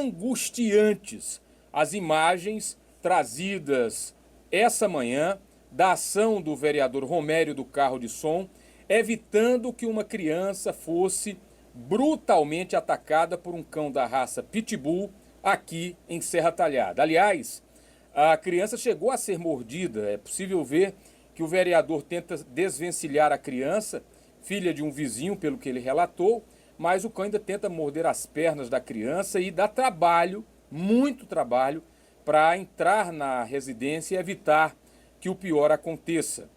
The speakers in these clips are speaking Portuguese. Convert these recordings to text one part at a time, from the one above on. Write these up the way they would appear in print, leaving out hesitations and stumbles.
angustiantes as imagens trazidas essa manhã da ação do vereador Romério do Carro de Som, evitando que uma criança fosse brutalmente atacada por um cão da raça Pitbull aqui em Serra Talhada. Aliás, a criança chegou a ser mordida. É possível ver que o vereador tenta desvencilhar a criança, filha de um vizinho, pelo que ele relatou, mas o cão ainda tenta morder as pernas da criança e dá trabalho, muito trabalho, para entrar na residência e evitar que o pior aconteça.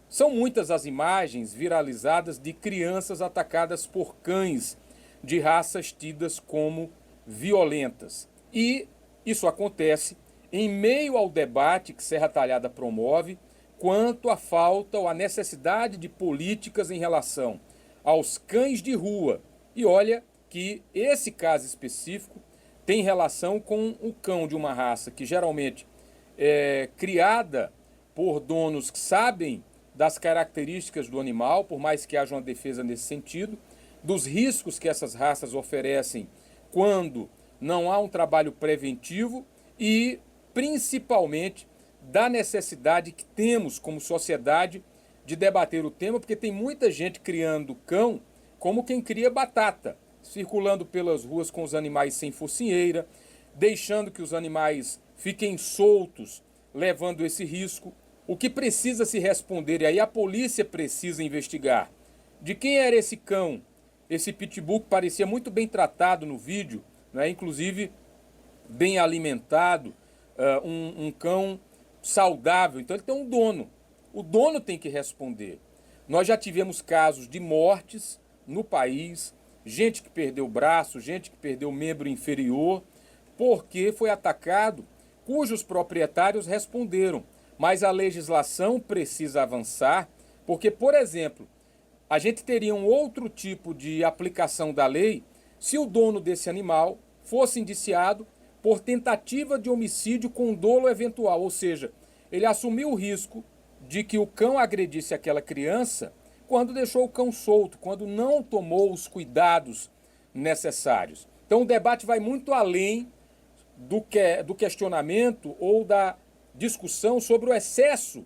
São muitas as imagens viralizadas de crianças atacadas por cães de raças tidas como violentas. E isso acontece em meio ao debate que Serra Talhada promove quanto à falta ou à necessidade de políticas em relação aos cães de rua. E olha que esse caso específico tem relação com o cão de uma raça que geralmente é criada por donos que sabem das características do animal, por mais que haja uma defesa nesse sentido, dos riscos que essas raças oferecem quando não há um trabalho preventivo e, principalmente, da necessidade que temos como sociedade de debater o tema, porque tem muita gente criando cão como quem cria batata, circulando pelas ruas com os animais sem focinheira, deixando que os animais fiquem soltos, levando esse risco. O que precisa se responder, e aí a polícia precisa investigar, de quem era esse cão, esse pitbull que parecia muito bem tratado no vídeo, né? Inclusive bem alimentado, um cão saudável. Então ele tem um dono. O dono tem que responder. Nós já tivemos casos de mortes no país, gente que perdeu o braço, gente que perdeu o membro inferior, porque foi atacado, cujos proprietários responderam. Mas a legislação precisa avançar, porque, por exemplo, a gente teria um outro tipo de aplicação da lei se o dono desse animal fosse indiciado por tentativa de homicídio com dolo eventual, ou seja, ele assumiu o risco de que o cão agredisse aquela criança quando deixou o cão solto, quando não tomou os cuidados necessários. Então o debate vai muito além do questionamento ou da discussão sobre o excesso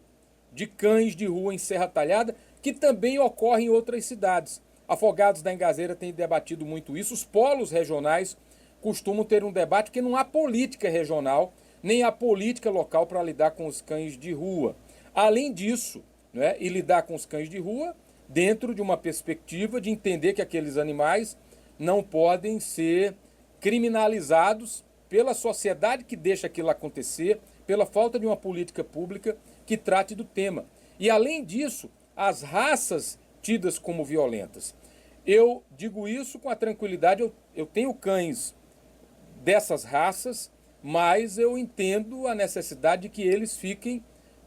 de cães de rua em Serra Talhada, que também ocorre em outras cidades. Afogados da Engazeira tem debatido muito isso. Os polos regionais costumam ter um debate porque não há política regional, nem há política local para lidar com os cães de rua. Além disso, né, e lidar com os cães de rua dentro de uma perspectiva de entender que aqueles animais não podem ser criminalizados pela sociedade que deixa aquilo acontecer, pela falta de uma política pública que trate do tema. E, além disso, as raças tidas como violentas. Eu digo isso com a tranquilidade, eu tenho cães dessas raças, mas eu entendo a necessidade de que eles fiquem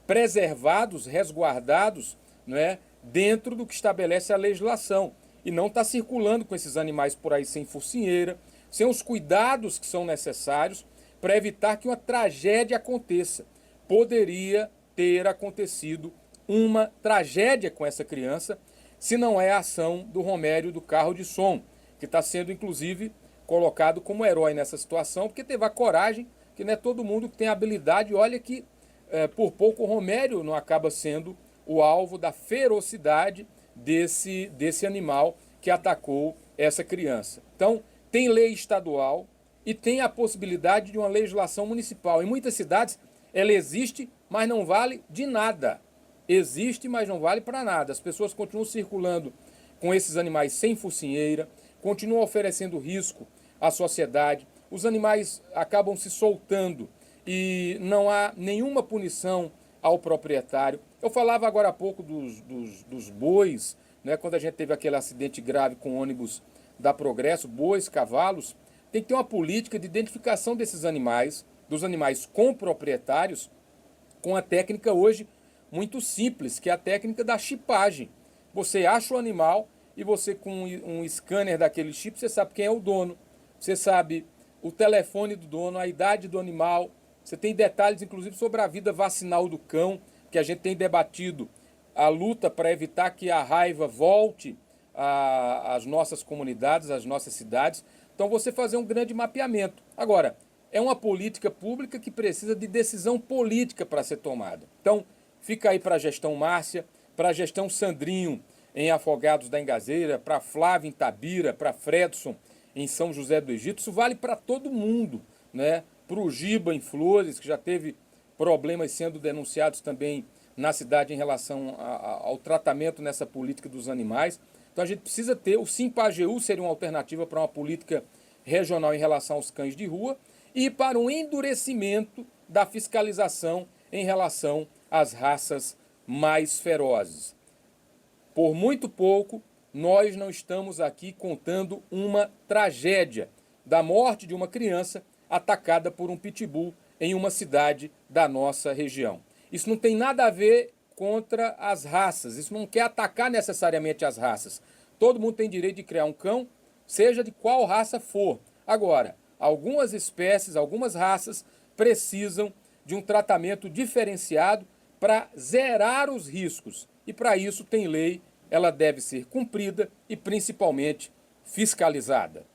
preservados, resguardados, não é, dentro do que estabelece a legislação. E não está circulando com esses animais por aí sem focinheira, sem os cuidados que são necessários para evitar que uma tragédia aconteça. Poderia ter acontecido uma tragédia com essa criança se não é a ação do Romério do Carro de Som, que está sendo, inclusive, colocado como herói nessa situação, porque teve a coragem, que não é todo mundo que tem habilidade. Olha que, por pouco, o Romério não acaba sendo o alvo da ferocidade desse animal que atacou essa criança. Então, tem lei estadual e tem a possibilidade de uma legislação municipal. Em muitas cidades, ela existe, mas não vale de nada. Existe, mas não vale para nada. As pessoas continuam circulando com esses animais sem focinheira, continuam oferecendo risco à sociedade. Os animais acabam se soltando e não há nenhuma punição ao proprietário. Eu falava agora há pouco dos bois, né, quando a gente teve aquele acidente grave com ônibus da Progresso, bois, cavalos. Tem que ter uma política de identificação desses animais, dos animais com proprietários, com a técnica hoje muito simples, que é a técnica da chipagem. Você acha o animal e você, com um scanner daquele chip, você sabe quem é o dono, você sabe o telefone do dono, a idade do animal, você tem detalhes, inclusive, sobre a vida vacinal do cão, que a gente tem debatido a luta para evitar que a raiva volte às nossas comunidades, às nossas cidades. Então, Então você fazer um grande mapeamento. Agora, é uma política pública que precisa de decisão política para ser tomada. Então, fica aí para a gestão Márcia, para a gestão Sandrinho em Afogados da Engazeira, para Flávio em Tabira, para Fredson em São José do Egito. Isso vale para todo mundo, né? Para o Giba em Flores, que já teve problemas sendo denunciados também na cidade em relação ao tratamento nessa política dos animais. Então a gente precisa ter, o Simpagu seria uma alternativa para uma política regional em relação aos cães de rua e para um endurecimento da fiscalização em relação às raças mais ferozes. Por muito pouco, nós não estamos aqui contando uma tragédia da morte de uma criança atacada por um pitbull em uma cidade da nossa região. Isso não tem nada a ver contra as raças, isso não quer atacar necessariamente as raças. Todo mundo tem direito de criar um cão, seja de qual raça for. Agora, algumas espécies, algumas raças precisam de um tratamento diferenciado para zerar os riscos. E para isso tem lei, ela deve ser cumprida e principalmente fiscalizada.